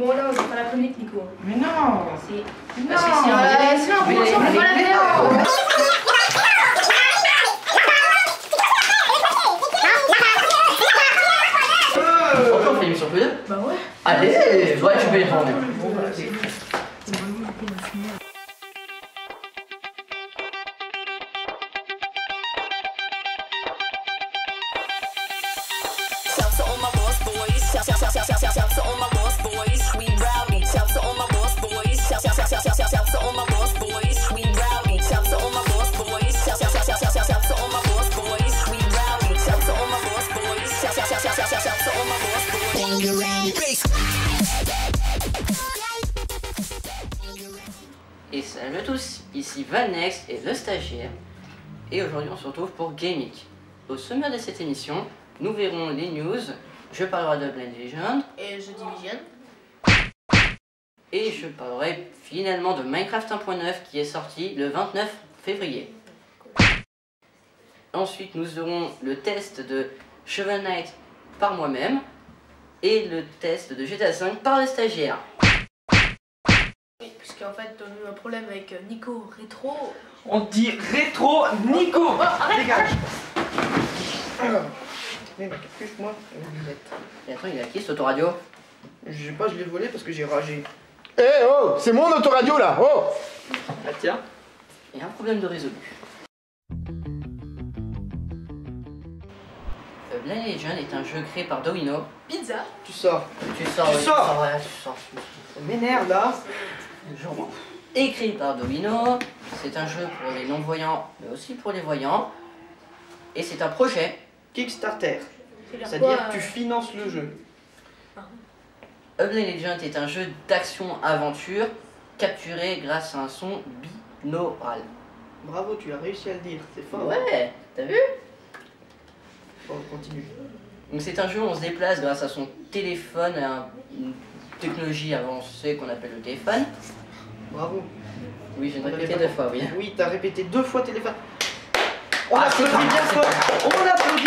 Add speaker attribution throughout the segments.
Speaker 1: Bon là, on va faire la chronique, Nico.
Speaker 2: Mais non.
Speaker 1: Si.
Speaker 2: Non.
Speaker 1: Parce que si on fait pas la vidéo.
Speaker 3: On fait l'émission tous les deux?
Speaker 1: Bah ouais.
Speaker 3: Allez, ouais, tu peux les prendre. Et salut à tous, ici Valnex et le stagiaire. Et aujourd'hui on se retrouve pour Gameweek. Au sommaire de cette émission, nous verrons les news, je parlerai de Blind Legend
Speaker 1: Et The Division.
Speaker 3: et je parlerai finalement de Minecraft 1.9 qui est sorti le 29 février. Ensuite nous aurons le test de Shovel Knight par moi-même et le test de GTA V par le stagiaire.
Speaker 1: Oui, puisqu'en fait, on a eu un problème avec Nico Rétro.
Speaker 2: On dit rétro Nico.
Speaker 1: Oh, arrête.
Speaker 2: Dégage. Alors, mais ma capuche, moi,
Speaker 3: Et attends, il est à qui cet autoradio?
Speaker 2: je sais pas, je l'ai volé parce que j'ai ragé.
Speaker 4: Eh oh, c'est mon autoradio là, oh.
Speaker 2: Ah tiens.
Speaker 3: Il y a un problème de résolu. Blind Legend est un jeu créé par Domino.
Speaker 1: Pizza.
Speaker 2: Tu sors.
Speaker 3: Tu sors,
Speaker 2: Tu
Speaker 3: ouais,
Speaker 2: sors.
Speaker 3: ouais, tu sors.
Speaker 2: Ça m'énerve là.
Speaker 3: Écrit par Domino, c'est un jeu pour les non-voyants, mais aussi pour les voyants. Et c'est un projet.
Speaker 2: Kickstarter.
Speaker 1: C'est-à-dire
Speaker 2: C'est-à-dire
Speaker 1: quoi,
Speaker 2: que tu finances le jeu.
Speaker 3: Blind Legend est un jeu d'action-aventure capturé grâce à un son binaural.
Speaker 2: Bravo, tu as réussi à le dire. C'est fort.
Speaker 3: Ouais, t'as vu?
Speaker 2: Bon, continue.
Speaker 3: Donc c'est un jeu où on se déplace grâce à son téléphone, à une technologie avancée qu'on appelle le téléphone.
Speaker 2: Bravo.
Speaker 3: Oui, j'ai
Speaker 2: On avait
Speaker 3: répété
Speaker 2: pas
Speaker 3: 2 fois, oui.
Speaker 2: Oui, t'as répété 2 fois téléphone. On
Speaker 3: Ah,
Speaker 2: applaudit
Speaker 3: c'est
Speaker 2: bien
Speaker 3: pas-
Speaker 2: fort. On applaudit.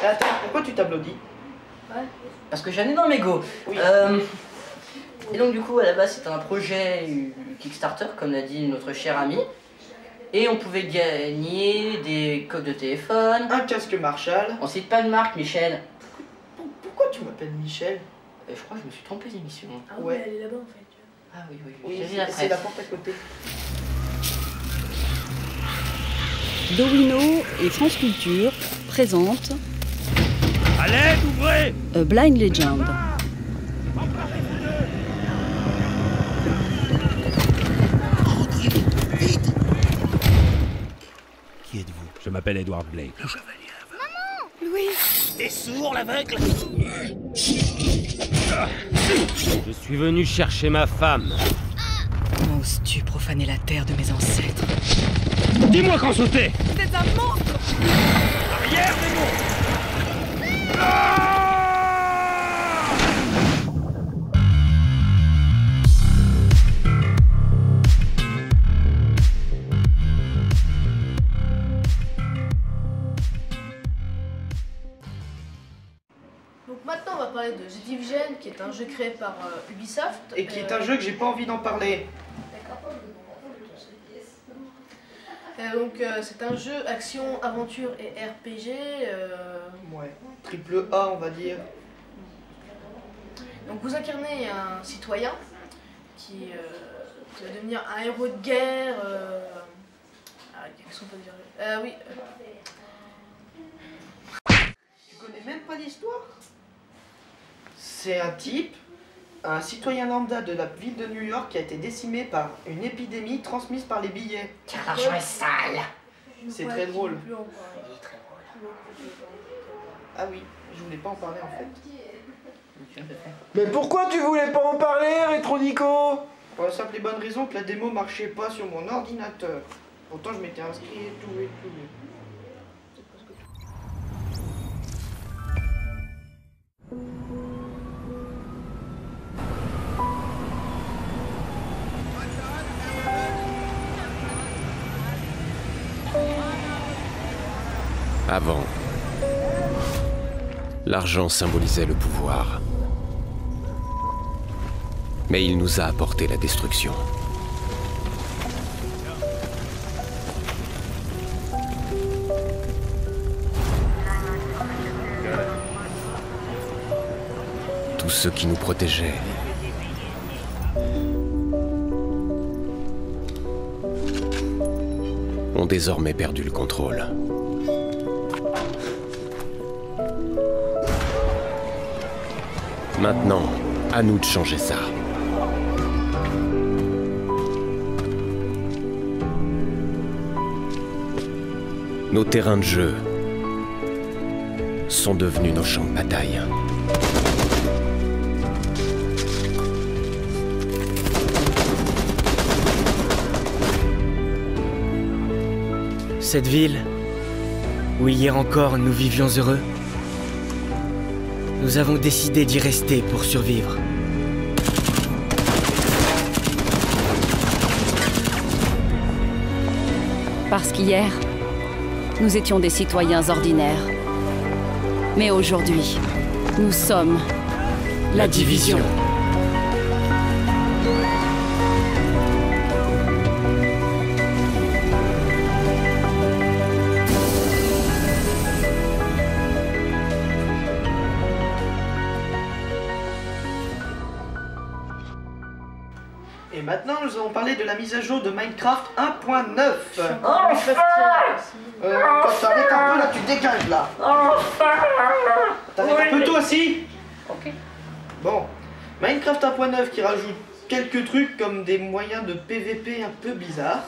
Speaker 2: Attends, pourquoi tu t'applaudis?
Speaker 1: Ouais.
Speaker 3: Parce que j'ai un énorme ego.
Speaker 2: Oui.
Speaker 3: Et donc du coup à la base c'est un projet Kickstarter comme l'a dit notre cher ami. Et on pouvait gagner des coques de téléphone.
Speaker 2: Un casque Marshall.
Speaker 3: On cite pas de marque Michel.
Speaker 2: Pourquoi tu m'appelles Michel?
Speaker 3: Je crois que je me suis trompé d'émission.
Speaker 1: Ah ouais,
Speaker 2: Ouais.
Speaker 1: elle est là-bas en fait.
Speaker 3: Ah oui oui,
Speaker 2: Oui,
Speaker 3: j'ai vu
Speaker 2: c'est la
Speaker 3: après.
Speaker 2: porte à côté.
Speaker 5: Domino et France Culture présentent
Speaker 6: Allez, ouvrez!
Speaker 5: A Blind Legend.
Speaker 6: Qui êtes-vous? Je m'appelle Edward Blake. Le chevalier.
Speaker 5: Louis,
Speaker 6: T'es sourd, l'aveugle? Je suis venu chercher ma femme.
Speaker 5: comment oses-tu profaner la terre de mes ancêtres?
Speaker 6: Dis-moi quand sauter!
Speaker 5: C'est un monstre!
Speaker 6: Arrière, démon!
Speaker 1: Donc maintenant, on va parler de The Division, qui est un jeu créé par Ubisoft.
Speaker 2: Et qui est un jeu que j'ai pas envie d'en parler.
Speaker 1: C'est un jeu action, aventure et RPG.
Speaker 2: Ouais. Triple A, on va dire.
Speaker 1: Donc vous incarnez un citoyen qui va devenir un héros de guerre. Qu'est-ce qu'on peut dire? Oui.
Speaker 2: Tu connais même pas l'histoire? C'est un type, un citoyen lambda de la ville de New York qui a été décimé par une épidémie transmise par les billets.
Speaker 3: Car l'argent est sale.
Speaker 2: C'est
Speaker 1: Ouais,
Speaker 2: très
Speaker 1: qui
Speaker 2: drôle.
Speaker 1: veut plus en parler.
Speaker 2: Ah oui, je voulais pas en parler en fait.
Speaker 4: Mais pourquoi tu voulais pas en parler, Rétro Nico?
Speaker 2: Pour la simple et bonne raison que la démo marchait pas sur mon ordinateur. Pourtant je m'étais inscrit et tout et tout.
Speaker 7: Avant, l'argent symbolisait le pouvoir. Mais il nous a apporté la destruction. Tous ceux qui nous protégeaient ont désormais perdu le contrôle. Maintenant, à nous de changer ça. Nos terrains de jeu sont devenus nos champs de bataille.
Speaker 8: Cette ville, où hier encore nous vivions heureux, nous avons décidé d'y rester pour survivre.
Speaker 9: Parce qu'hier, nous étions des citoyens ordinaires. Mais aujourd'hui, nous sommes la division.
Speaker 2: Et maintenant, nous allons parler de la mise à jour de Minecraft 1.9. Quand t'arrêtes un peu là, tu dégages là. T'arrêtes un peu toi aussi.
Speaker 3: Ok.
Speaker 2: Bon, Minecraft 1.9 qui rajoute quelques trucs comme des moyens de PVP un peu bizarres.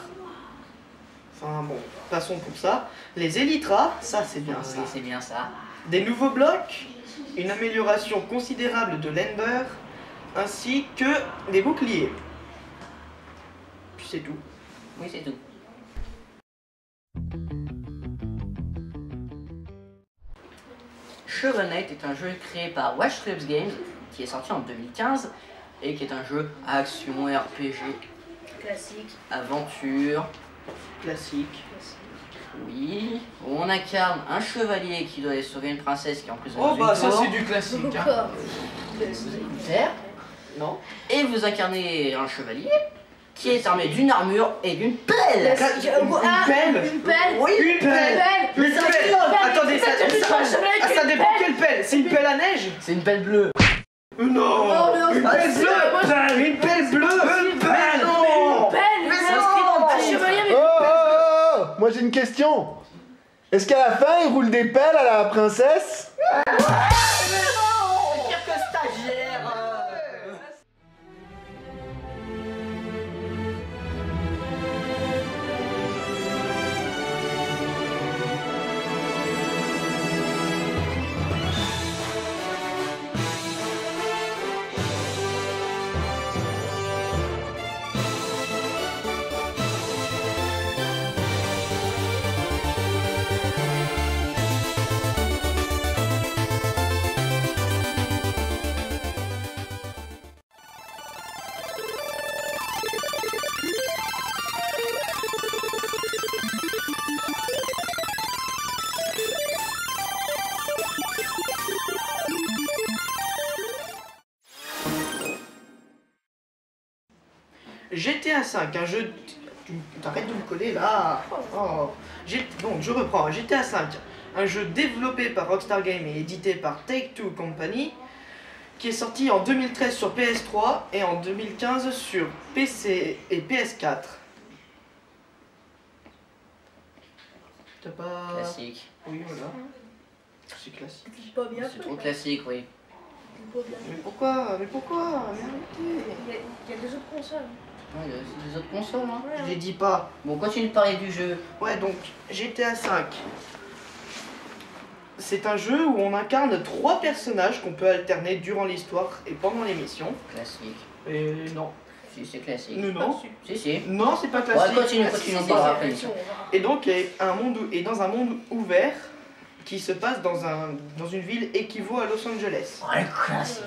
Speaker 2: Enfin bon, passons pour ça. Les Elytras, ça c'est bien ça.
Speaker 3: Oui, c'est bien ça.
Speaker 2: Des nouveaux blocs, une amélioration considérable de l'Ender, ainsi que des boucliers. Puis c'est tout.
Speaker 3: Oui, c'est tout. Shovel Knight est un jeu créé par Watch Dogs Games qui est sorti en 2015 et qui est un jeu action RPG,
Speaker 1: Classique.
Speaker 2: Classique.
Speaker 3: aventure. Oui, où on incarne un chevalier qui doit aller sauver une princesse qui est en prison.
Speaker 2: Oh bah ça c'est du classique. Hein.
Speaker 1: Encore.
Speaker 2: Non.
Speaker 3: Et vous incarnez un chevalier qui est armé d'une armure et d'une pelle.
Speaker 1: Une pelle. Une pelle.
Speaker 2: Oui, une pelle. Une pelle. Attendez, ça dépend quelle pelle. C'est une pelle à neige.
Speaker 3: C'est une pelle bleue.
Speaker 2: Non. Une pelle bleue. Une pelle bleue. Une pelle. Non.
Speaker 1: Mais
Speaker 3: c'est inscrit dans le titre.
Speaker 4: Oh, moi j'ai une question. Est-ce qu'à la fin, il roule des pelles à la princesse?
Speaker 3: C'est pire que stagiaire.
Speaker 2: GTA 5, un jeu... T'arrêtes de me coller là. Oh. Donc je reprends. GTA 5, un jeu développé par Rockstar Games et édité par Take-Two Company, qui est sorti en 2013 sur PS3 et en 2015 sur PC et PS4. T'as pas...
Speaker 3: Classique.
Speaker 2: Oui, voilà. C'est classique.
Speaker 1: C'est pas bien.
Speaker 3: C'est trop classique, oui.
Speaker 2: Mais pourquoi? Mais arrêtez.
Speaker 1: Il y a des autres consoles.
Speaker 3: Ouais, il y a aussi des autres consoles, hein.
Speaker 2: Je les dis pas.
Speaker 3: Bon, continue de parler du jeu.
Speaker 2: Ouais, donc GTA 5. C'est un jeu où on incarne 3 personnages qu'on peut alterner durant l'histoire et pendant l'émission.
Speaker 3: Classique.
Speaker 2: Et non.
Speaker 3: Si, c'est classique.
Speaker 2: Non.
Speaker 3: Si, si.
Speaker 2: Non, c'est pas
Speaker 3: Ouais,
Speaker 2: classique.
Speaker 3: continue, on parlera après.
Speaker 2: Et donc, dans un monde ouvert qui se passe dans une ville équivaut à Los Angeles.
Speaker 3: Ouais, classique.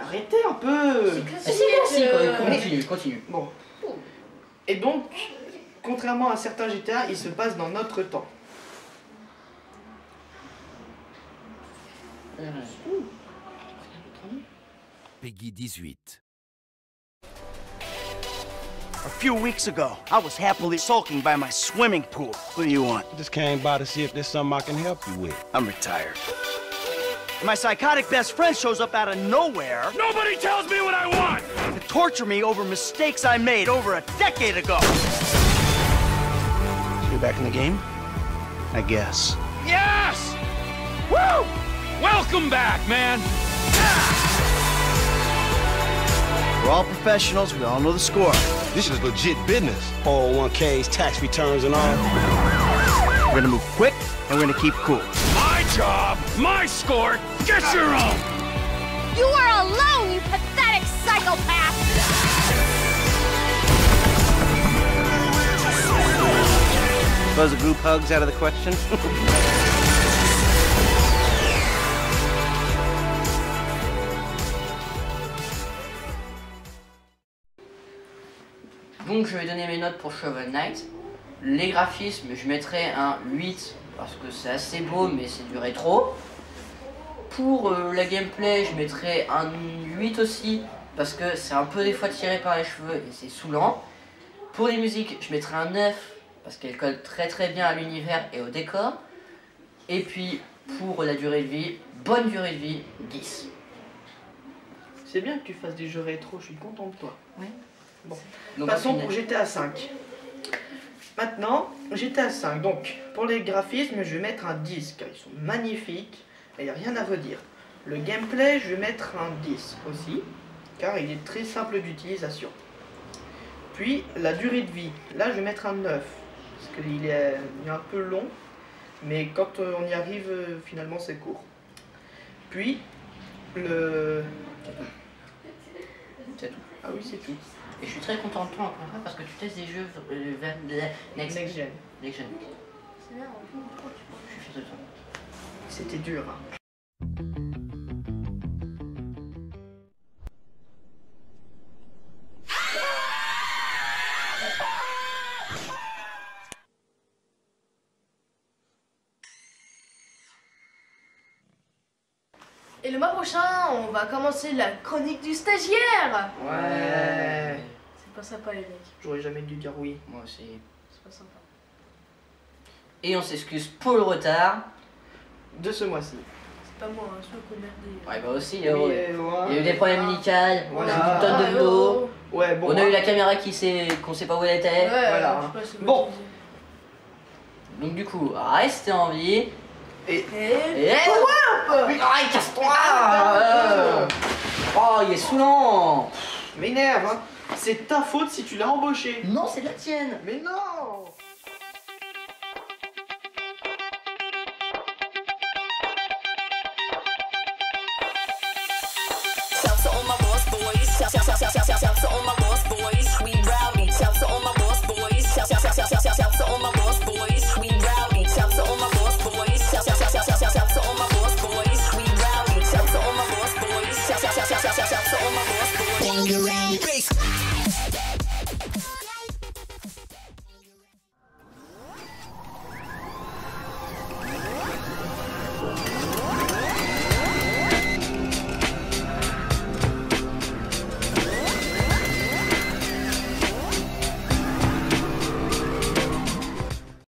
Speaker 2: Arrêtez un peu.
Speaker 3: C'est classique, continue.
Speaker 2: Bon. Et donc, contrairement à certains GTA, il se passe dans notre temps.
Speaker 7: Peggy 18.
Speaker 10: A few weeks ago, I was happily sulking by my swimming pool. What do you want?
Speaker 6: Just came by to see if there's something I can help you with.
Speaker 10: I'm retired. My psychotic best friend shows up out of nowhere.
Speaker 6: Nobody tells me what I want!
Speaker 10: To torture me over mistakes I made over a decade ago. You back in the game? I guess.
Speaker 6: Yes! Woo! Welcome back, man!
Speaker 10: We're all professionals, we all know the score.
Speaker 6: This is legit business. 401ks, tax returns, and all.
Speaker 10: We're gonna move quick, and we're gonna keep cool.
Speaker 6: My job, my score, get your own!
Speaker 11: You are alone, you pathetic psychopath!
Speaker 10: Suppose a group hug's out of the question?
Speaker 3: Donc je vais donner mes notes pour Shovel Knight. Les graphismes, je mettrai un 8 parce que c'est assez beau mais c'est du rétro. Pour la gameplay, je mettrai un 8 aussi parce que c'est un peu des fois tiré par les cheveux et c'est saoulant. Pour les musiques, je mettrai un 9 parce qu'elle colle très bien à l'univers et au décor. Et puis pour la durée de vie, bonne durée de vie, 10.
Speaker 2: C'est bien que tu fasses des jeux rétro, je suis content de toi.
Speaker 3: Oui.
Speaker 2: Bon.
Speaker 3: Donc,
Speaker 2: passons pour GTA 5. Maintenant, GTA 5. Donc, pour les graphismes, je vais mettre un 10, car ils sont magnifiques, et il n'y a rien à redire. Le gameplay, je vais mettre un 10 aussi, car il est très simple d'utilisation. Puis, la durée de vie, là, je vais mettre un 9, parce qu'il est un peu long, mais quand on y arrive, finalement, c'est court. Puis, le...
Speaker 3: C'est tout.
Speaker 2: Ah oui, c'est tout.
Speaker 3: Et je suis très content de toi encore une fois parce que tu testes des jeux vers Next Gen.
Speaker 1: C'est bien,
Speaker 3: Je suis fier de toi.
Speaker 2: C'était dur. Hein.
Speaker 1: Et le mois prochain, on va commencer la chronique du stagiaire.
Speaker 2: Ouais.
Speaker 1: C'est pas sympa les mecs.
Speaker 2: J'aurais jamais dû dire oui.
Speaker 3: Moi aussi.
Speaker 1: C'est pas sympa.
Speaker 3: Et on s'excuse pour le retard.
Speaker 2: De ce mois-ci.
Speaker 1: C'est pas moi, hein, ceux qui ont merdé.
Speaker 3: Ouais, bah aussi,
Speaker 2: Oui,
Speaker 3: il y a eu des problèmes médicaux,
Speaker 2: Voilà.
Speaker 3: on a eu une tonne de dos.
Speaker 2: Ouais, bon.
Speaker 3: On a eu la caméra qu'on sait pas où elle était.
Speaker 1: Ouais,
Speaker 2: Voilà.
Speaker 1: je sais pas, c'est
Speaker 2: Bon.
Speaker 1: moi qui disais.
Speaker 3: Donc du coup, restez en vie.
Speaker 2: Et...
Speaker 3: Et... Ah, casse-toi Oh, il est saoulant.
Speaker 2: M'énerve, hein. C'est ta faute si tu l'as embauché.
Speaker 3: Non, c'est la tienne.
Speaker 2: Mais non.